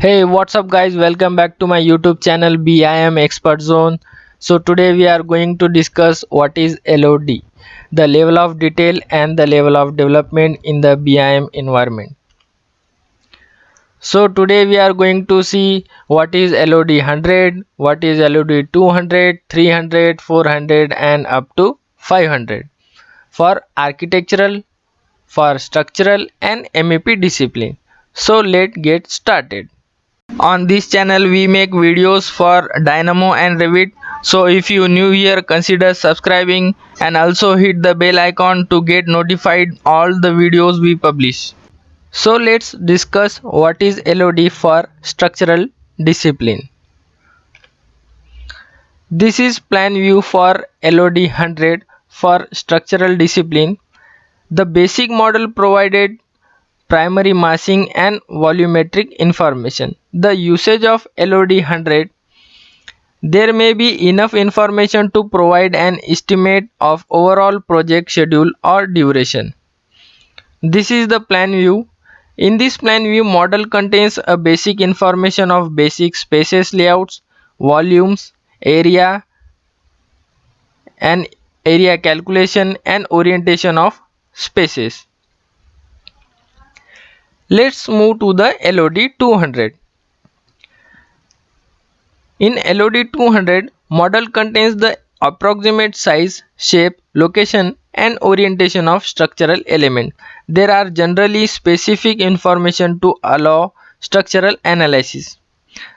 Hey, what's up, guys? Welcome back to my YouTube channel BIM Expert Zone. So, today we are going to discuss what is LOD, the level of detail and the level of development in the BIM environment. So, today we are going to see what is LOD 100, what is LOD 200, 300, 400, and up to 500 for architectural, for structural, and MEP discipline. So, let's get started. On this channel we make videos for Dynamo and Revit, so if you new here, consider subscribing and also hit the bell icon to get notified all the videos we publish. So let's discuss what is LOD for structural discipline. This is plan view for LOD 100 for structural discipline. The basic model provided primary massing and volumetric information. The usage of LOD 100: there may be enough information to provide an estimate of overall project schedule or duration. This is the plan view. In this plan view, model contains a basic information of basic spaces layouts, volumes, area and area calculation and orientation of spaces. Let's move to the LOD 200. In LOD 200, model contains the approximate size, shape, location and orientation of structural element. There are generally specific information to allow structural analysis.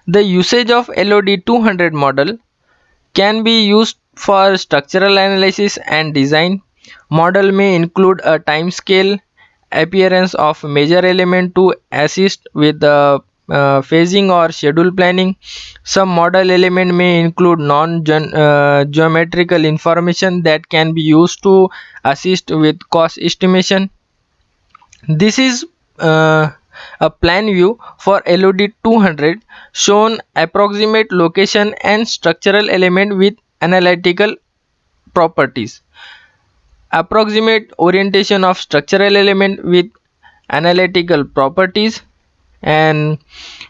The usage of LOD 200 model can be used for structural analysis and design. Model may include a time scale, appearance of major element to assist with the phasing or schedule planning. Some model element may include non-geometrical information that can be used to assist with cost estimation. This is a plan view for LOD 200, shown approximate location and structural element with analytical properties. Approximate orientation of structural element with analytical properties, and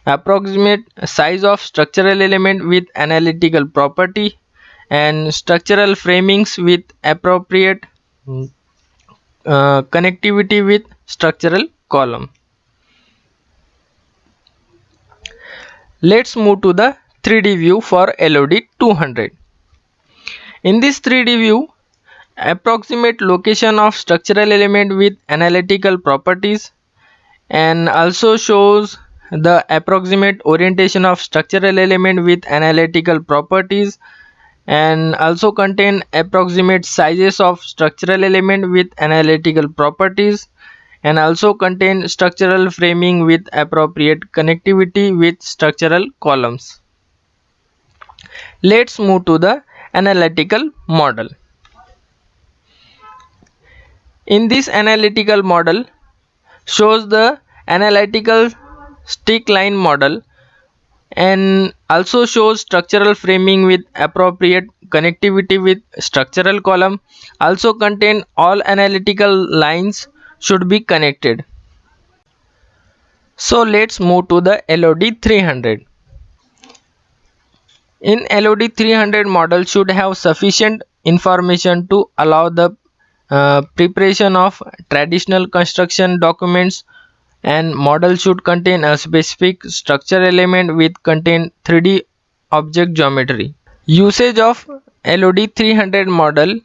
approximate size of structural element with analytical property, and structural framings with appropriate connectivity with structural column. Let's move to the 3D view for LOD 200. In this 3D view, approximate location of structural element with analytical properties, and also shows the approximate orientation of structural element with analytical properties, and also contain approximate sizes of structural element with analytical properties, and also contain structural framing with appropriate connectivity with structural columns. Let's move to the analytical model. In this analytical model shows the analytical stick line model, and also shows structural framing with appropriate connectivity with structural column. Also contain all analytical lines should be connected. So let's move to the LOD 300. In LOD 300, model should have sufficient information to allow the preparation of traditional construction documents, and model should contain a specific structure element with contain 3D object geometry. Usage of LOD 300 model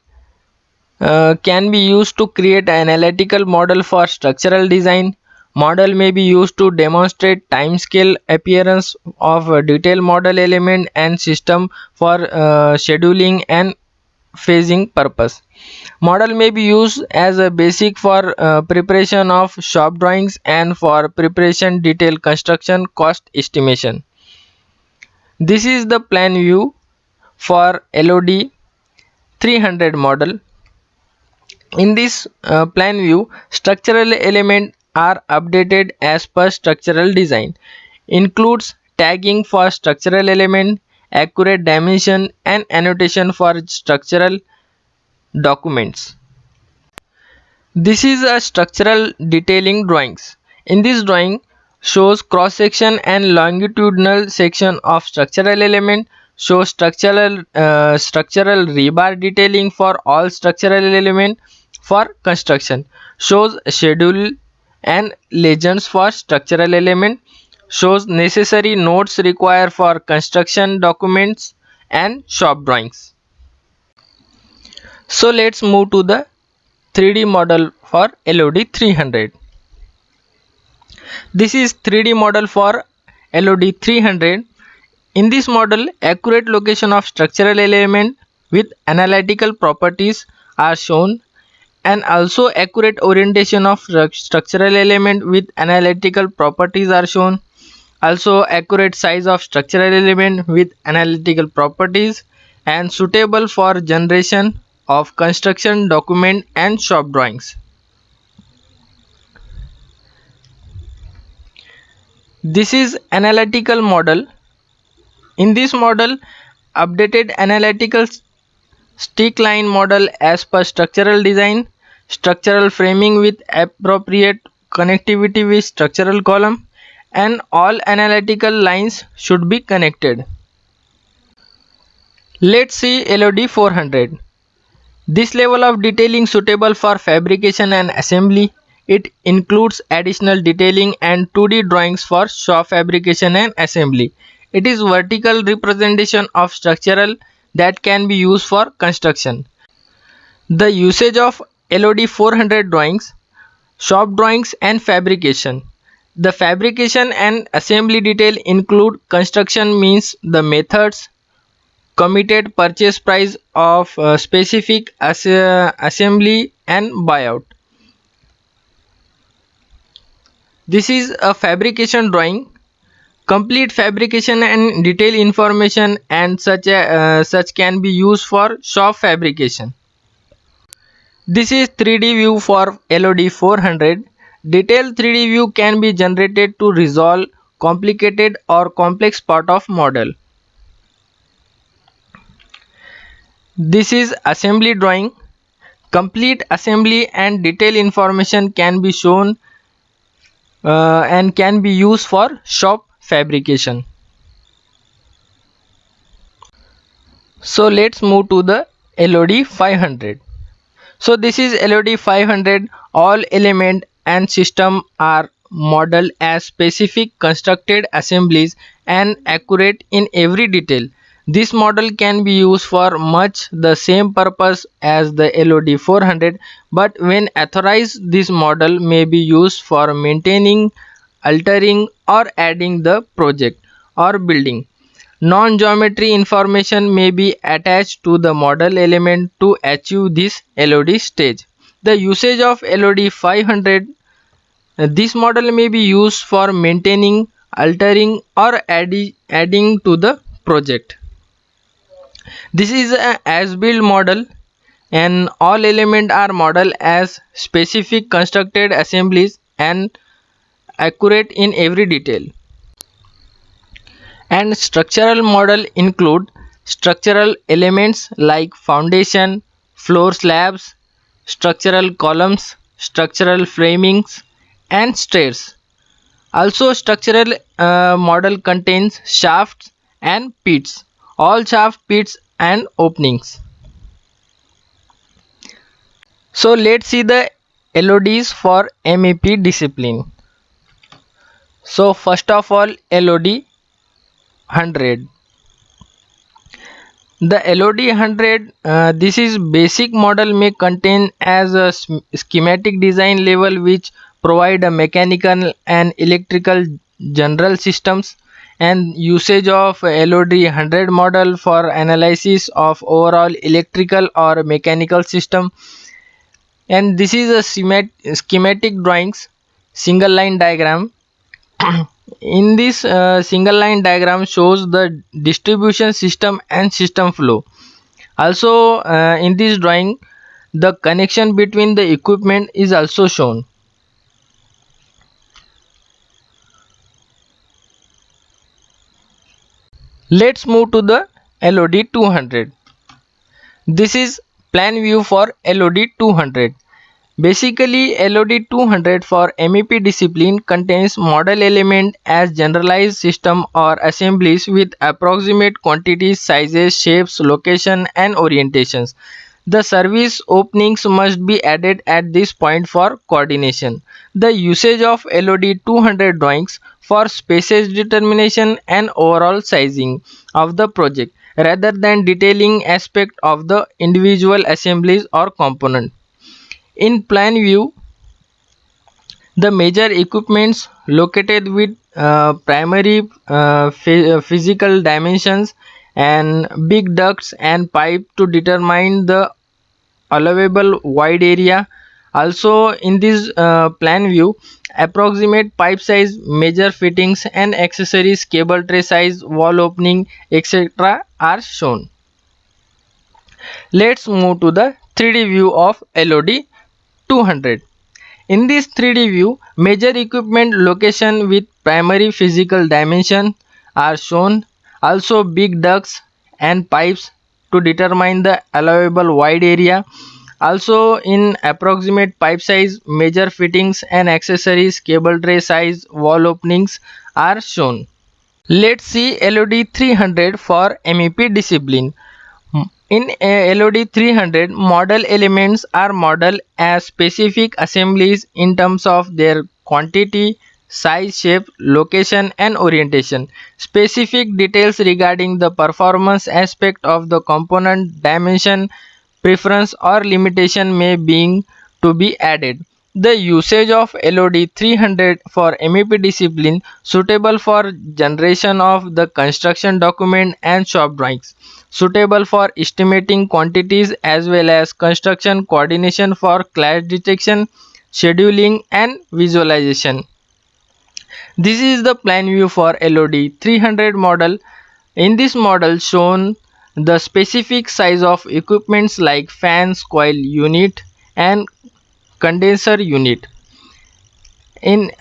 can be used to create an analytical model for structural design. Model may be used to demonstrate time scale, appearance of a detailed model element and system for scheduling and phasing purpose. Model may be used as a basic for preparation of shop drawings and for preparation detailed construction cost estimation. This is the plan view for LOD 300 model. In this plan view, structural elements are updated as per structural design. Includes tagging for structural element, accurate dimension and annotation for structural documents. This is a structural detailing drawings. In this drawing, shows cross section and longitudinal section of structural element, shows structural rebar detailing for all structural element for construction, shows schedule and legends for structural element, shows necessary notes required for construction documents and shop drawings. So let's move to the 3D model for LOD 300. This is 3D model for LOD 300. In this model, accurate location of structural element with analytical properties are shown, and also accurate orientation of structural element with analytical properties are shown. Also accurate size of structural element with analytical properties and suitable for generation of construction document and shop drawings. This is analytical model. In this model, updated analytical stick line model as per structural design, structural framing with appropriate connectivity with structural column, and all analytical lines should be connected. Let's see LOD 400. This level of detailing suitable for fabrication and assembly. It includes additional detailing and 2D drawings for shop fabrication and assembly. It is vertical representation of structural that can be used for construction. The usage of LOD 400 drawings, shop drawings and fabrication. The fabrication and assembly detail include construction means the methods, committed purchase price of specific assembly and buyout. This is a fabrication drawing, complete fabrication and detail information, and such can be used for shop fabrication. This is 3D view for LOD 400. Detailed 3D view can be generated to resolve complicated or complex part of model. This is assembly drawing. Complete assembly and detail information can be shown and can be used for shop fabrication. So let's move to the LOD 500. So this is LOD 500. All element and system are modeled as specific constructed assemblies and accurate in every detail. This model can be used for much the same purpose as the LOD 400, but when authorized, this model may be used for maintaining, altering, or adding the project or building. Non-geometry information may be attached to the model element to achieve this LOD stage. The usage of LOD 500. This model may be used for maintaining, altering, or adding to the project. This is a as-built model, and all elements are modeled as specific constructed assemblies and accurate in every detail. And structural model include structural elements like foundation, floor slabs, structural columns, structural framings, and stairs. Also structural model contains shafts and pits, all shaft pits and openings. So let's see the LODs for MEP discipline. So first of all, LOD 100. The LOD 100, this is basic model may contain as a schematic design level which provide a mechanical and electrical general systems, and usage of LOD 100 model for analysis of overall electrical or mechanical system. And this is a schematic drawings, single line diagram. In this single line diagram shows the distribution system and system flow. Also in this drawing, the connection between the equipment is also shown. Let's move to the LOD 200. This is plan view for LOD 200. Basically, LOD 200 for MEP discipline contains model element as generalized system or assemblies with approximate quantities, sizes, shapes, location and orientations. The service openings must be added at this point for coordination. The usage of LOD 200 drawings for spaces determination and overall sizing of the project rather than detailing aspect of the individual assemblies or component. In plan view, the major equipments located with primary physical dimensions and big ducts and pipe to determine the allowable wide area. Also in this plan view, approximate pipe size, major fittings and accessories, cable tray size, wall opening, etc. are shown. Let's move to the 3D view of LOD 200. In this 3D view, major equipment location with primary physical dimension are shown. Also big ducts and pipes to determine the allowable wide area. Also in approximate pipe size, major fittings and accessories, cable tray size, wall openings are shown. Let's see LOD 300 for MEP discipline. In LOD 300, model elements are modeled as specific assemblies in terms of their quantity, size, shape, location and orientation. Specific details regarding the performance aspect of the component, dimension, preference or limitation may be to be added. The usage of LOD 300 for MEP discipline suitable for generation of the construction document and shop drawings, suitable for estimating quantities as well as construction coordination for clash detection, scheduling and visualization. This is the plan view for LOD 300 model. In this model shown the specific size of equipments like fans, coil unit and condenser unit. In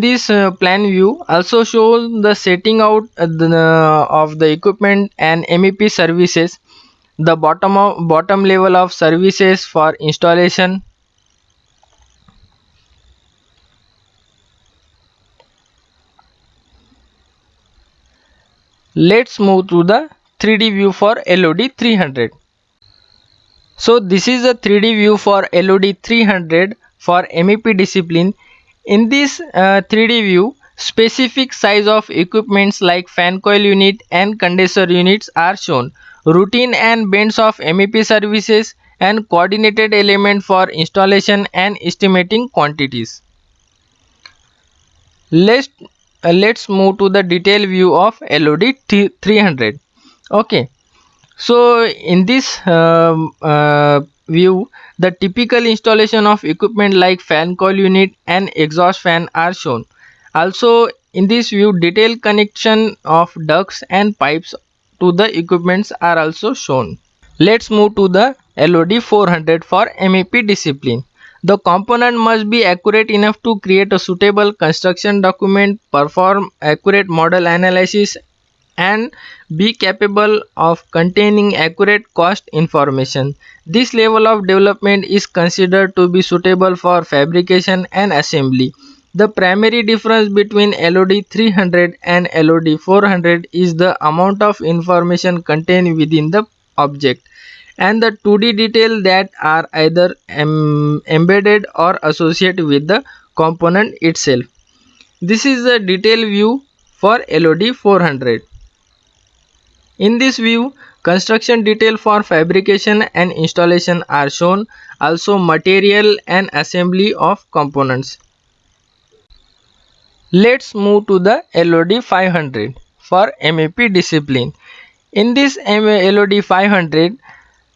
this plan view also shows the setting out of the equipment and MEP services, the bottom level of services for installation. Let's move to the 3D view for LOD 300. So this is a 3D view for LOD 300 for MEP discipline. In this 3D view, specific size of equipments like fan coil unit and condenser units are shown. Routine and bends of MEP services and coordinated element for installation and estimating quantities. Let's move to the detail view of LOD 300. Okay. So in this view, the typical installation of equipment like fan coil unit and exhaust fan are shown. Also in this view, detailed connection of ducts and pipes to the equipments are also shown. Let's move to the LOD 400 for MEP discipline. The component must be accurate enough to create a suitable construction document, perform accurate model analysis and be capable of containing accurate cost information. This level of development is considered to be suitable for fabrication and assembly. The primary difference between LOD 300 and LOD 400 is the amount of information contained within the object and the 2D detail that are either embedded or associated with the component itself. This is the detail view for LOD 400. In this view, construction detail for fabrication and installation are shown, also material and assembly of components. Let's move to the LOD 500 for MEP discipline. In this LOD 500,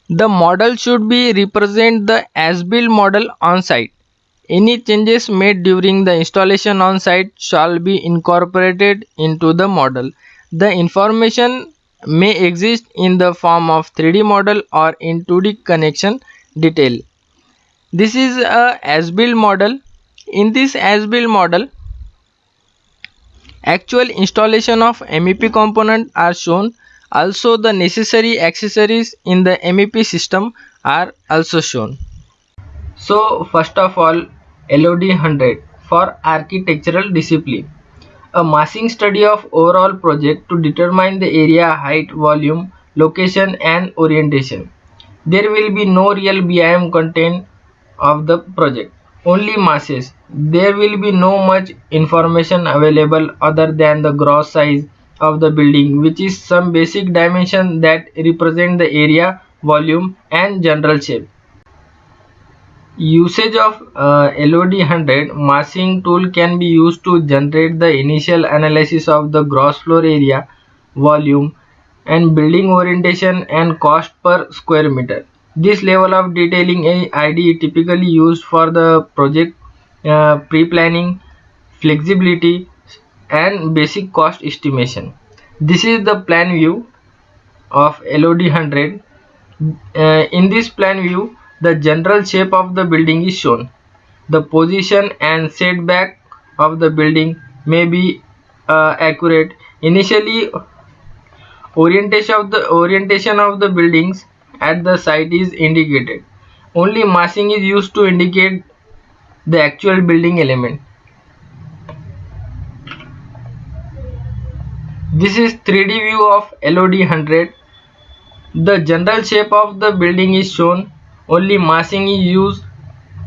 the model should be represent the as-built model on site. Any changes made during the installation on site shall be incorporated into the model. The information may exist in the form of 3D model or in 2D connection detail. This is a as-built model. In this as-built model, actual installation of MEP component are shown. Also the necessary accessories in the MEP system are also shown. So first of all, LOD 100 for architectural discipline. A massing study of overall project to determine the area, height, volume, location and orientation. There will be no real BIM content of the project, only masses. There will be no much information available other than the gross size of the building, which is some basic dimension that represent the area, volume and general shape. Usage of LOD 100 massing tool can be used to generate the initial analysis of the gross floor area, volume, and building orientation and cost per square meter. This level of detailing ID typically used for the project pre-planning, flexibility, and basic cost estimation. This is the plan view of LOD 100. In this plan view, the general shape of the building is shown. The position and setback of the building may be accurate. Initially, orientation of the buildings at the site is indicated. Only massing is used to indicate the actual building element. This is 3D view of LOD 100. The general shape of the building is shown. Only massing is used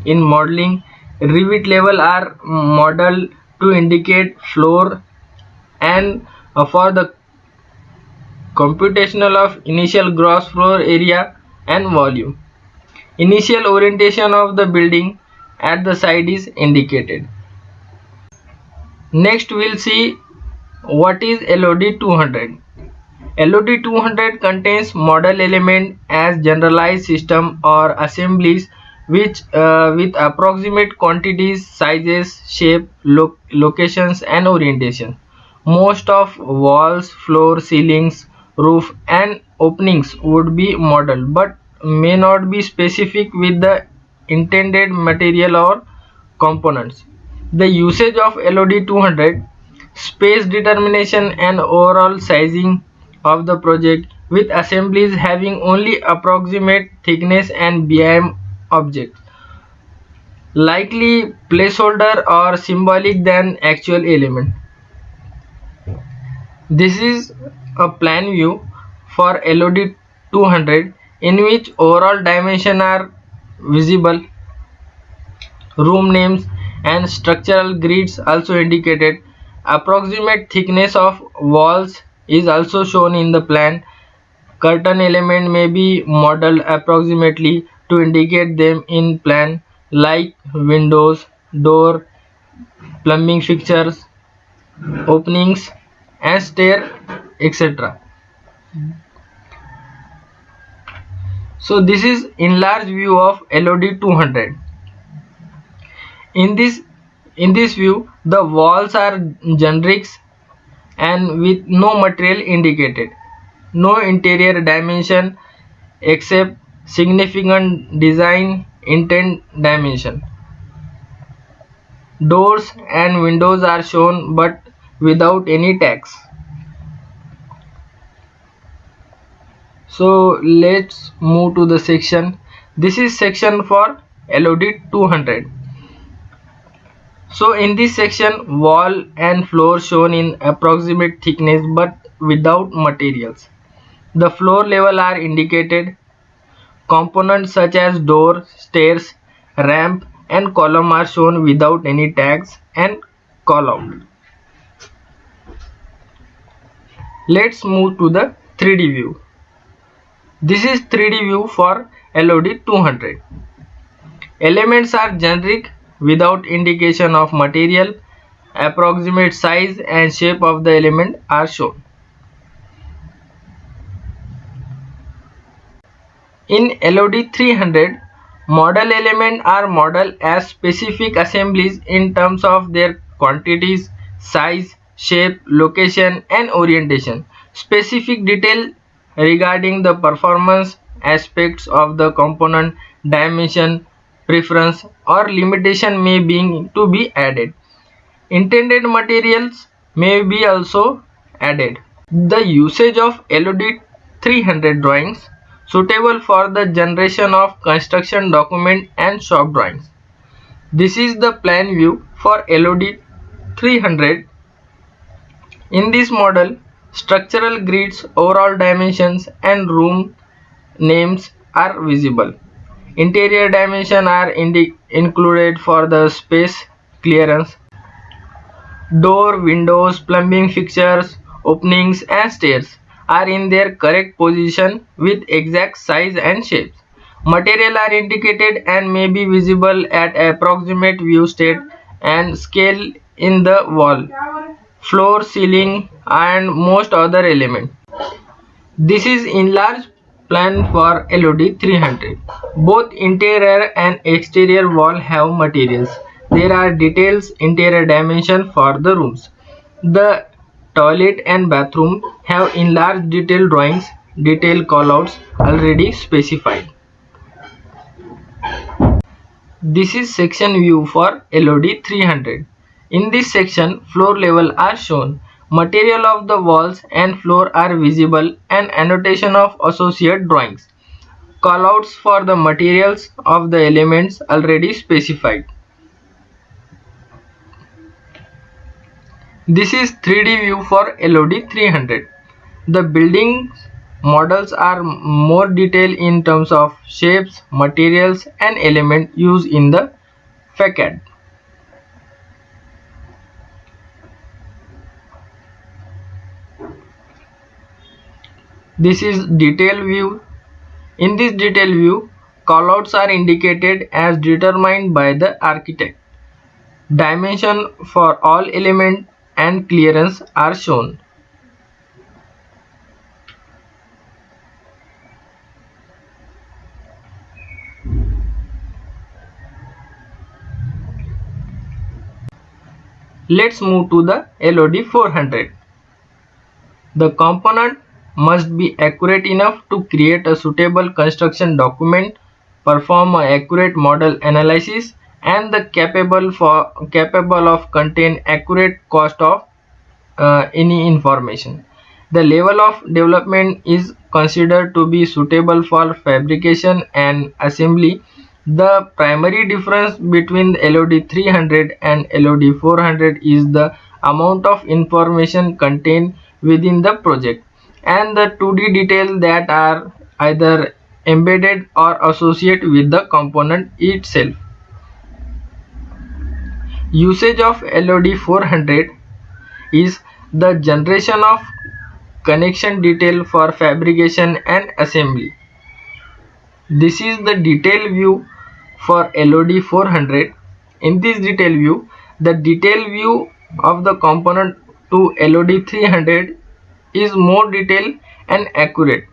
in modeling. Revit level are modeled to indicate floor and for the computational of initial gross floor area and volume. Initial orientation of the building at the site is indicated. Next we'll see what is LOD 200. LOD 200 contains model element as generalized system or assemblies which with approximate quantities, sizes, shape, locations and orientation. Most of walls, floor, ceilings, roof and openings would be modeled but may not be specific with the intended material or components. The usage of LOD 200: space determination and overall sizing of the project with assemblies having only approximate thickness and BIM objects, likely placeholder or symbolic than actual element. This is a plan view for LOD 200 in which overall dimensions are visible, room names and structural grids also indicated. Approximate thickness of walls is also shown in the plan. Curtain element may be modeled approximately to indicate them in plan, like windows, door, plumbing fixtures, openings and stair, etc. So this is enlarged view of LOD 200. In this view, the walls are generics and with no material indicated, no interior dimension except significant design intent dimension. Doors and windows are shown but without any tags. So let's move to the section. This is section for LOD 200. So in this section, wall and floor shown in approximate thickness but without materials. The floor level are indicated. Components such as door, stairs, ramp and column are shown without any tags and call out. Let's move to the 3D view. This is 3D view for LOD 200. Elements are generic without indication of material. Approximate size and shape of the element are shown. In LOD 300, model elements are modeled as specific assemblies in terms of their quantities, size, shape, location and orientation. Specific detail regarding the performance aspects of the component, dimension, preference or limitation may be added. Intended materials may be also added. The usage of LOD 300 drawings. suitable for the generation of construction document and shop drawings. This is the plan view for LOD 300. In this model, structural grids, overall dimensions and room names are visible. Interior dimensions are included for the space clearance. Door, windows, plumbing fixtures, openings and stairs are in their correct position with exact size and shapes. Material are indicated and may be visible at approximate view state and scale in the wall, floor, ceiling and most other elements. This is enlarged plan for LOD 300. Both interior and exterior wall have materials. There are details interior dimension for the rooms. The toilet and bathroom have enlarged detail drawings, detail callouts already specified. This is section view for LOD 300. In this section, floor level are shown. Material of the walls and floor are visible and annotation of associate drawings. Callouts for the materials of the elements already specified. This is 3D view for LOD 300. The building models are more detailed in terms of shapes, materials and element used in the facade. This is detail view. In this detail view, callouts are indicated as determined by the architect. Dimension for all element and clearance are shown. Let's move to the LOD 400. The component must be accurate enough to create a suitable construction document, perform an accurate model analysis, and capable of contain accurate cost of any information. The level of development is considered to be suitable for fabrication and assembly. The primary difference between LOD 300 and LOD 400 is the amount of information contained within the project and the 2D details that are either embedded or associated with the component itself. Usage of LOD 400 is the generation of connection detail for fabrication and assembly. This is the detail view for LOD 400. In this detail view, the detail view of the component to LOD 300 is more detailed and accurate.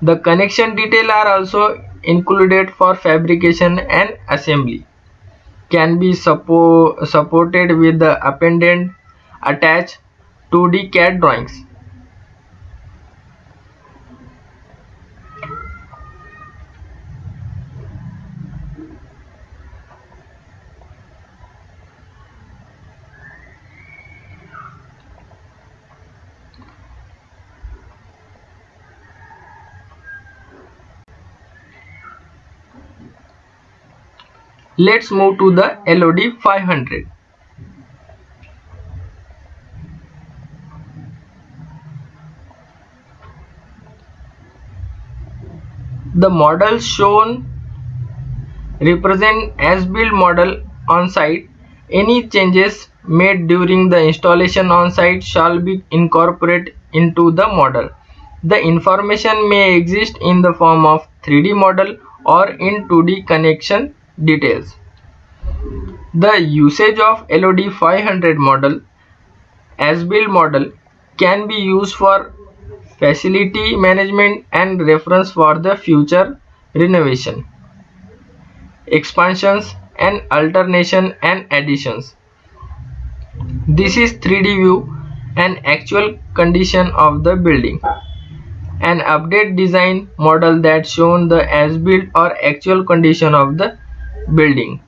The connection detail are also included for fabrication and assembly. Can be supported with the appended attached 2D CAD drawings. Let's move to the LOD 500. The models shown represent as-built model on site. Any changes made during the installation on site shall be incorporated into the model. The information may exist in the form of 3D model or in 2D connection details. The usage of LOD 500 model as-built model can be used for facility management and reference for the future renovation, expansions and alternation and additions. This is 3D view and actual condition of the building. An update design model that shown the as-built or actual condition of the building.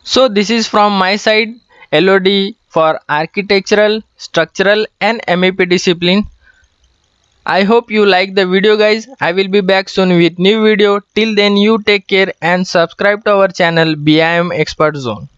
So this is from my side. LOD for architectural, structural and MEP discipline. I hope you like the video guys. I will be back soon with new video. Till then you take care and subscribe to our channel BIM Expert Zone.